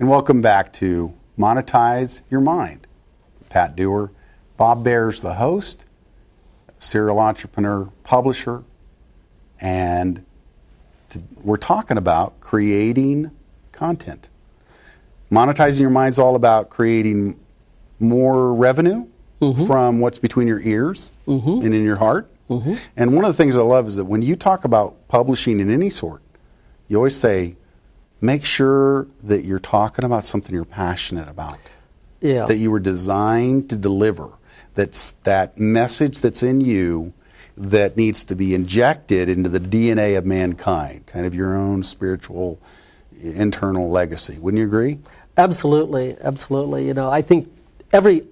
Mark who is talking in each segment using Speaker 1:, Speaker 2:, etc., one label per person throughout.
Speaker 1: and welcome back to Monetize Your Mind. Pat Dewar, Bob Bear's the host, serial entrepreneur, publisher, and we're talking about creating content. Monetizing Your Mind is all about creating more revenue from what's between your ears and in your heart. And one of the things I love is that when you talk about publishing in any sort, you always say, make sure that you're talking about something you're passionate about, that you were designed to deliver. That's that message that's in you that needs to be injected into the DNA of mankind, kind of your own spiritual internal legacy. Wouldn't you agree?
Speaker 2: Absolutely, absolutely. You know, I think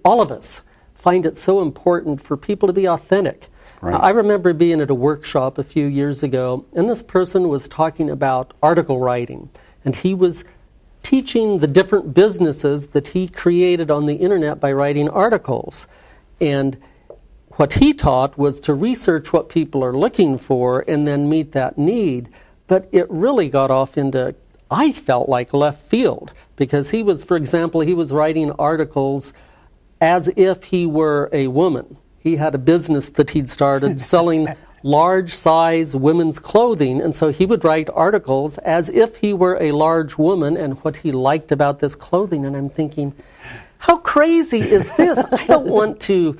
Speaker 2: all of us find it so important for people to be authentic.
Speaker 1: Right.
Speaker 2: I remember being at a workshop a few years ago, and this person was talking about article writing, and he was teaching the different businesses that he created on the internet by writing articles. And what he taught was to research what people are looking for and then meet that need. But it really got off into, I felt like, left field, because he was, for example, he was writing articles as if he were a woman. He had a business that he'd started selling large size women's clothing, and so he would write articles as if he were a large woman and what he liked about this clothing. And I'm thinking, how crazy is this? I don't want to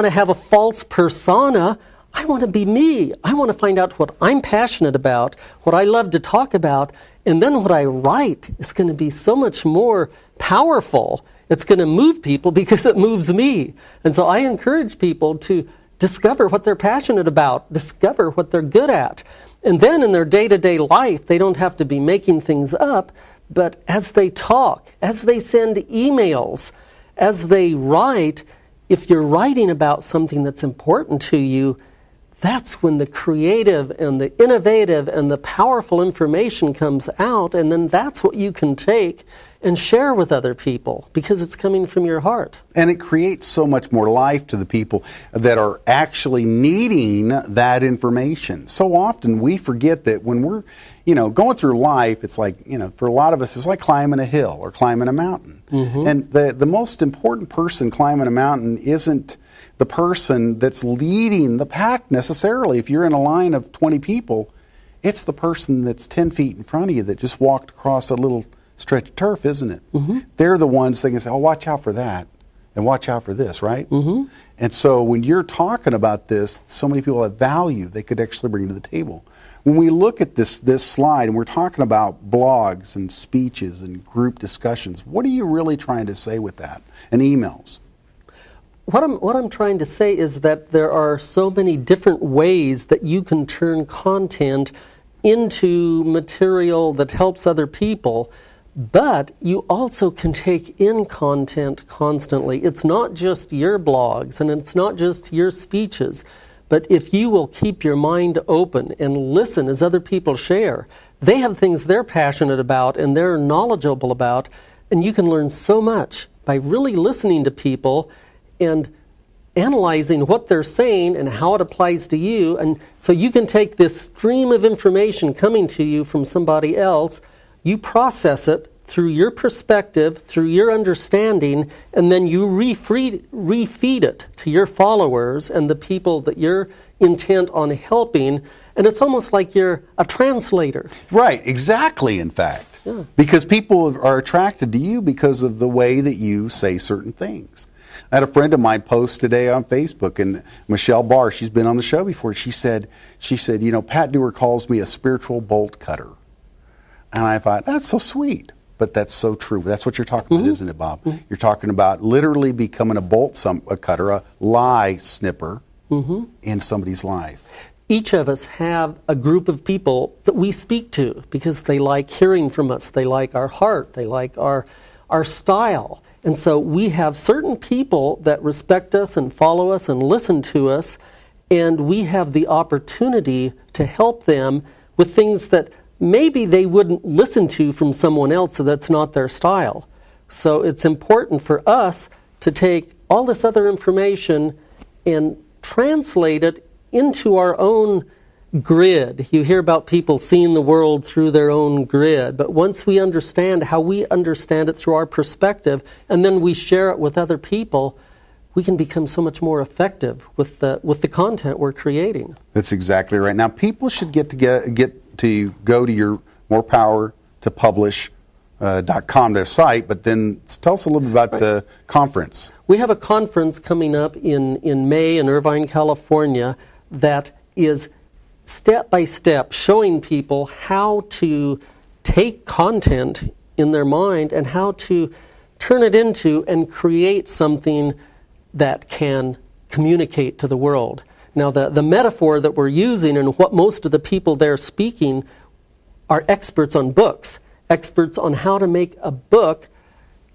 Speaker 2: have a false persona. I want to be me. I want to find out what I'm passionate about, what I love to talk about, and then what I write is going to be so much more powerful. It's going to move people because it moves me. And so I encourage people to discover what they're passionate about, discover what they're good at. And then in their day-to-day life, they don't have to be making things up, but as they talk, as they send emails, as they write, if you're writing about something that's important to you, that's when the creative and the innovative and the powerful information comes out, and then that's what you can take and share with other people because it's coming from your heart.
Speaker 1: And it creates so much more life to the people that are actually needing that information. So often we forget that when we're, going through life, it's like, for a lot of us, it's like climbing a hill or climbing a mountain. And the most important person climbing a mountain isn't the person that's leading the pack necessarily. If you're in a line of 20 people, it's the person that's 10 feet in front of you that just walked across a little stretch of turf, isn't it? They're the ones that can say, oh, watch out for that and watch out for this, right? And so when you're talking about this, so many people have value they could actually bring to the table. When we look at this slide and we're talking about blogs and speeches and group discussions, what are you really trying to say with that? And emails?
Speaker 2: What I'm trying to say is that there are so many different ways that you can turn content into material that helps other people, but you also can take in content constantly. It's not just your blogs and it's not just your speeches, but if you will keep your mind open and listen as other people share, they have things they're passionate about and they're knowledgeable about, and you can learn so much by really listening to people and analyzing what they're saying and how it applies to you. And so you can take this stream of information coming to you from somebody else, you process it through your perspective, through your understanding, and then you refeed it to your followers and the people that you're intent on helping. And it's almost like you're a translator.
Speaker 1: Right, exactly, in fact.
Speaker 2: Yeah.
Speaker 1: Because people are attracted to you because of the way that you say certain things. I had a friend of mine post today on Facebook, and Michelle Barr, she's been on the show before, she said, Pat Dewar calls me a spiritual bolt cutter. And I thought, that's so sweet. But that's so true. That's what you're talking about, isn't it, Bob? You're talking about literally becoming a cutter, a lie snipper in somebody's life.
Speaker 2: Each of us have a group of people that we speak to because they like hearing from us. They like our heart. They like our style. And so we have certain people that respect us and follow us and listen to us, and we have the opportunity to help them with things that maybe they wouldn't listen to from someone else, so that's not their style. So it's important for us to take all this other information and translate it into our own grid. You hear about people seeing the world through their own grid, but once we understand how we understand it through our perspective, and then we share it with other people, we can become so much more effective with the content we're creating.
Speaker 1: That's exactly right. Now, people should get to go to your morepowertopublish.com, their site, but then tell us a little bit about the conference.
Speaker 2: We have a conference coming up in May in Irvine, California, that is step by step showing people how to take content in their mind and how to turn it into and create something that can communicate to the world. Now, the metaphor that we're using and what most of the people there speaking are experts on books, experts on how to make a book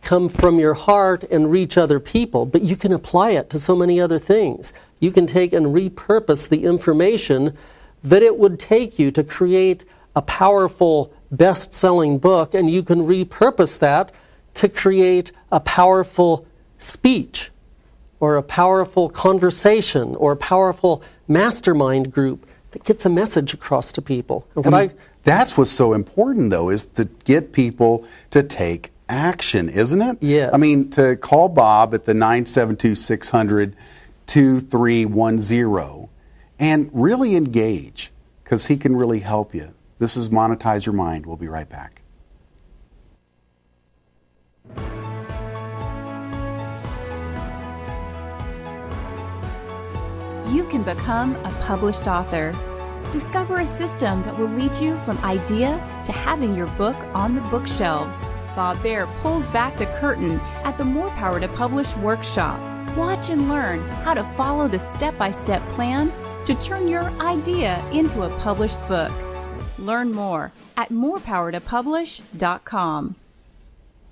Speaker 2: come from your heart and reach other people, but you can apply it to so many other things. You can take and repurpose the information that it would take you to create a powerful, best-selling book, and you can repurpose that to create a powerful speech or a powerful conversation or a powerful mastermind group that gets a message across to people. And
Speaker 1: that's what's so important, though, is to get people to take action, isn't it?
Speaker 2: Yes.
Speaker 1: I mean, to call Bob at the 972-600-2310 and really engage, because he can really help you. This is Monetize Your Mind. We'll be right back.
Speaker 3: You can become a published author. Discover a system that will lead you from idea to having your book on the bookshelves. Bob Baer pulls back the curtain at the More Power to Publish workshop. Watch and learn how to follow the step-by-step plan to turn your idea into a published book. Learn more at morepowertopublish.com.